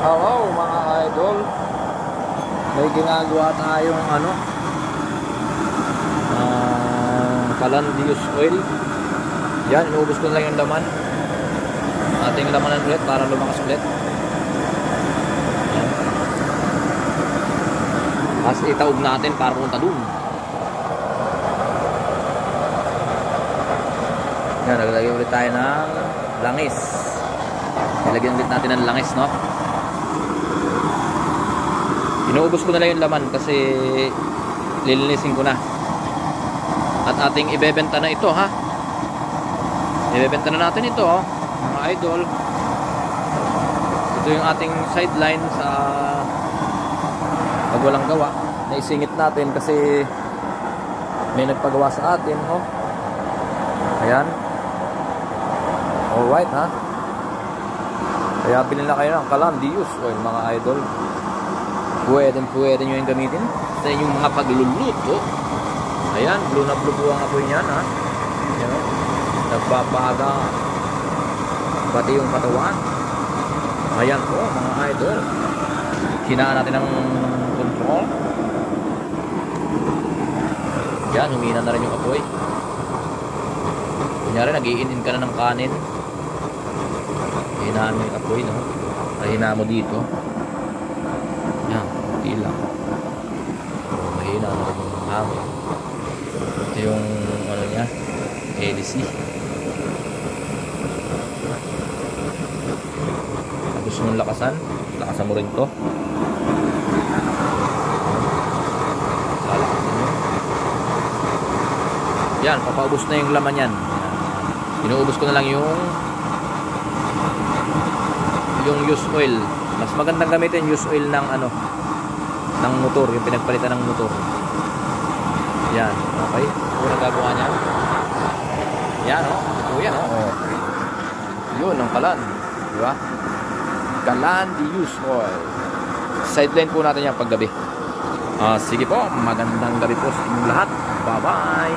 Hello mga idol, may ginagawa tayong Calandius oil. Yan, inuubos ko na lang yung laman. Ating lamanan ulit para lumakas ulit. Tapos itaob natin para punta dun. Yan, naglagay ulit tayo ng langis. Ilagyan ulit natin ng langis, no? Inuubos ko na lang yung laman kasi lilinisin ko na. At ating ibebenta na ito, ha? Ibebenta na natin ito, oh, mga idol. Ito yung ating sideline sa pag walang gawa. Naisingit natin kasi may nagpagawa sa atin, oh. Ayan. Alright, ha? Kaya bilhin na kayo ng Calandius oil, mga idol. Pwede nyo yung gamitin sa inyong mga pagluluto. Ayan, blue na blue po ang apoy niyan, ha? Ayan, o. Nagpapaga pati yung katawan. Ayan po, mga idol. Hinaan natin ng control. Yan, humina na rin yung apoy. Kunyari, nag-i-in ka na ng kanin. Hinaan mo yung apoy, no? Hinaan mo dito. Yan, hindi lang. Mahina na rin yung hangin. Ito yung ano niya, LC. Gusto mong lakasan mo rin to. Lalakasan mo. Yan, papaubos na yung laman yan. Inuubos ko na lang yung used oil. Mas magandang gamitin used oil ng ng motor, yung pinagpalitan ng motor. Yan, okay. Ito na gagawa niya. Yan, oh. Ito yan, oh. Yun, ang kalan. Diba? Calandius oil. Sideline po natin yan paggabi. Sige po, magandang gabi po sa inyong lahat. Bye-bye.